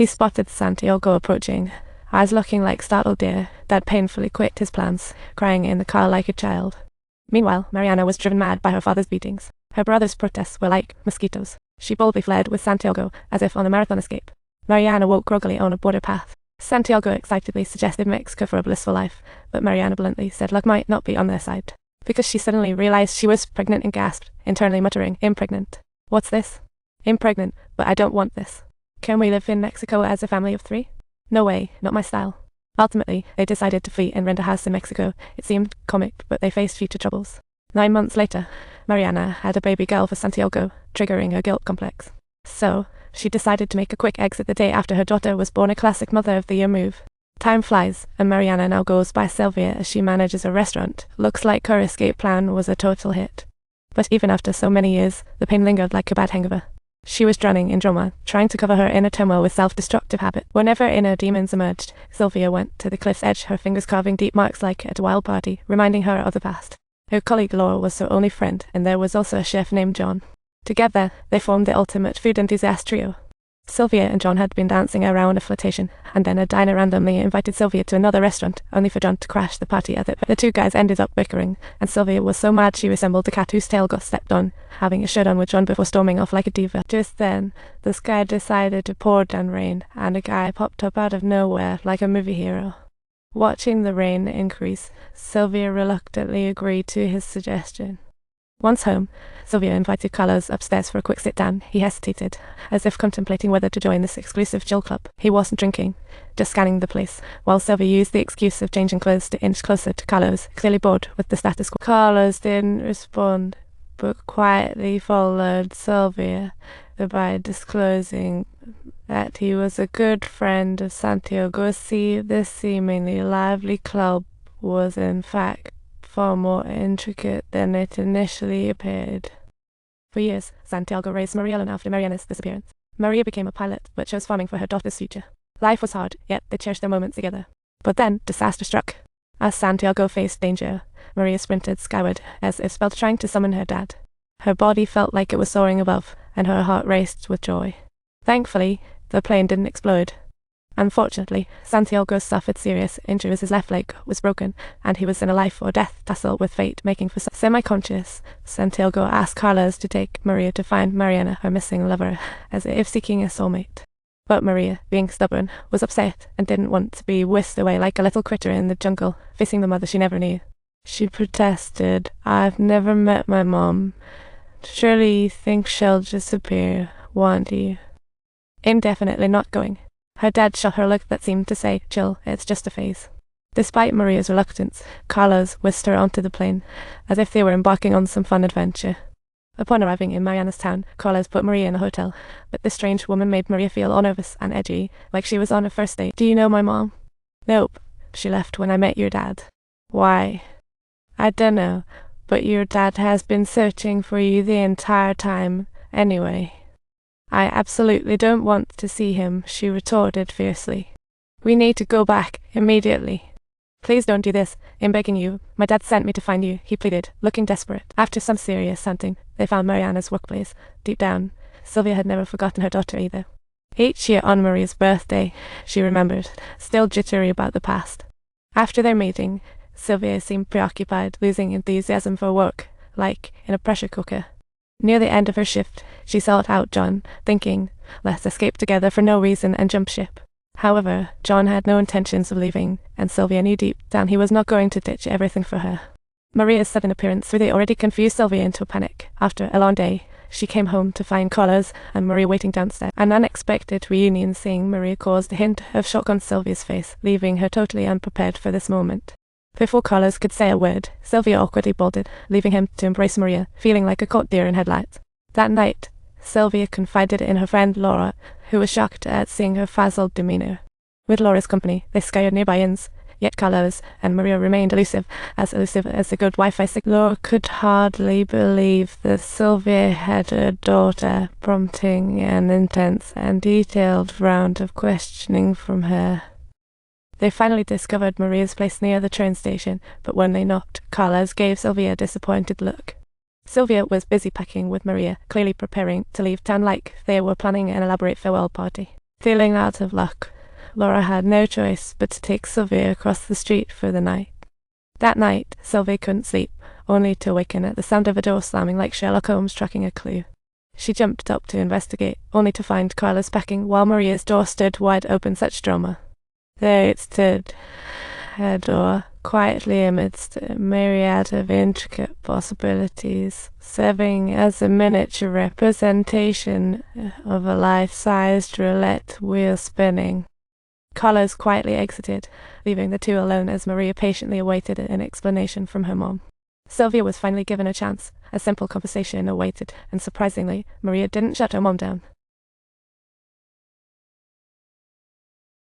He spotted Santiago approaching, eyes looking like startled deer that painfully quit his plans, crying in the car like a child. Meanwhile, Mariana was driven mad by her father's beatings. Her brother's protests were like mosquitoes. She boldly fled with Santiago, as if on a marathon escape. Mariana woke groggily on a border path. Santiago excitedly suggested Mexico for a blissful life, but Mariana bluntly said luck might not be on their side. Because she suddenly realized she was pregnant and gasped, internally muttering, "Impregnant. What's this? Impregnant, but I don't want this. Can we live in Mexico as a family of 3? No way, not my style." Ultimately, they decided to flee and rent a house in Mexico. It seemed comic, but they faced future troubles. 9 months later, Mariana had a baby girl for Santiago, triggering a guilt complex. So, she decided to make a quick exit the day after her daughter was born, a classic Mother of the Year move. Time flies, and Mariana now goes by Sylvia as she manages a restaurant. Looks like her escape plan was a total hit. But even after so many years, the pain lingered like a bad hangover. She was drowning in drama, trying to cover her inner turmoil with self-destructive habit. Whenever inner demons emerged, Sylvia went to the cliff's edge, her fingers carving deep marks like at a wild party, reminding her of the past. Her colleague Laura was her only friend, and there was also a chef named John. Together, they formed the ultimate food enthusiast trio. Sylvia and John had been dancing around a flirtation, and then a diner randomly invited Sylvia to another restaurant, only for John to crash the party at it. The two guys ended up bickering, and Sylvia was so mad she resembled the cat whose tail got stepped on, having a showdown with John before storming off like a diva. Just then, the sky decided to pour down rain, and a guy popped up out of nowhere like a movie hero. Watching the rain increase, Sylvia reluctantly agreed to his suggestion. Once home, Sylvia invited Carlos upstairs for a quick sit-down. He hesitated, as if contemplating whether to join this exclusive chill club. He wasn't drinking, just scanning the place, while Sylvia used the excuse of changing clothes to inch closer to Carlos, clearly bored with the status quo. Carlos didn't respond, but quietly followed Sylvia by disclosing that he was a good friend of Santiago. This seemingly lively club was in fact far more intricate than it initially appeared. For years, Santiago raised Maria alone after Mariana's disappearance. Maria became a pilot, but chose farming for her daughter's future. Life was hard, yet they cherished their moments together. But then, disaster struck. As Santiago faced danger, Maria sprinted skyward, as if spelled, trying to summon her dad. Her body felt like it was soaring above, and her heart raced with joy. Thankfully, the plane didn't explode. Unfortunately, Santiago suffered serious injuries. His left leg was broken, and he was in a life-or-death tussle with fate, making for semi-conscious. Santiago asked Carlos to take Maria to find Mariana, her missing lover, as if seeking a soulmate. But Maria, being stubborn, was upset and didn't want to be whisked away like a little critter in the jungle, facing the mother she never knew. She protested, "I've never met my mom. Surely you think she'll disappear, won't you?" Indefinitely not going. Her dad shot her a look that seemed to say, "Chill, it's just a phase." Despite Maria's reluctance, Carlos whisked her onto the plane, as if they were embarking on some fun adventure. Upon arriving in Mariana's town, Carlos put Maria in a hotel, but this strange woman made Maria feel all nervous and edgy, like she was on her first date. "Do you know my mom?" "Nope. She left when I met your dad." "Why?" "I dunno, but your dad has been searching for you the entire time, anyway." "I absolutely don't want to see him," she retorted fiercely. "We need to go back, immediately." "Please don't do this. I'm begging you. My dad sent me to find you," he pleaded, looking desperate. After some serious hunting, they found Mariana's workplace. Deep down, Sylvia had never forgotten her daughter either. Each year on Maria's birthday, she remembered, still jittery about the past. After their meeting, Sylvia seemed preoccupied, losing enthusiasm for work, like in a pressure cooker. Near the end of her shift, she sought out John, thinking, "Let's escape together for no reason and jump ship." However, John had no intentions of leaving, and Sylvia knew deep down he was not going to ditch everything for her. Maria's sudden appearance threw the already confused Sylvia into a panic. After a long day, she came home to find Carlos and Maria waiting downstairs. An unexpected reunion seeing Maria caused a hint of shock on Sylvia's face, leaving her totally unprepared for this moment. Before Carlos could say a word, Sylvia awkwardly bolted, leaving him to embrace Maria, feeling like a caught deer in headlights. That night, Sylvia confided in her friend Laura, who was shocked at seeing her frazzled demeanor. With Laura's company, they scoured nearby inns, yet Carlos and Maria remained elusive as a good Wi-Fi signal. Laura could hardly believe that Sylvia had a daughter, prompting an intense and detailed round of questioning from her. They finally discovered Maria's place near the train station, but when they knocked, Carlos gave Sylvia a disappointed look. Sylvia was busy packing with Maria, clearly preparing to leave town like they were planning an elaborate farewell party. Feeling out of luck, Laura had no choice but to take Sylvia across the street for the night. That night, Sylvia couldn't sleep, only to awaken at the sound of a door slamming like Sherlock Holmes tracking a clue. She jumped up to investigate, only to find Carlos packing while Maria's door stood wide open. Such drama. There it stood, her door, quietly amidst a myriad of intricate possibilities, serving as a miniature representation of a life-sized roulette wheel spinning. Carlos quietly exited, leaving the two alone as Maria patiently awaited an explanation from her mom. Sylvia was finally given a chance. A simple conversation awaited, and surprisingly, Maria didn't shut her mom down.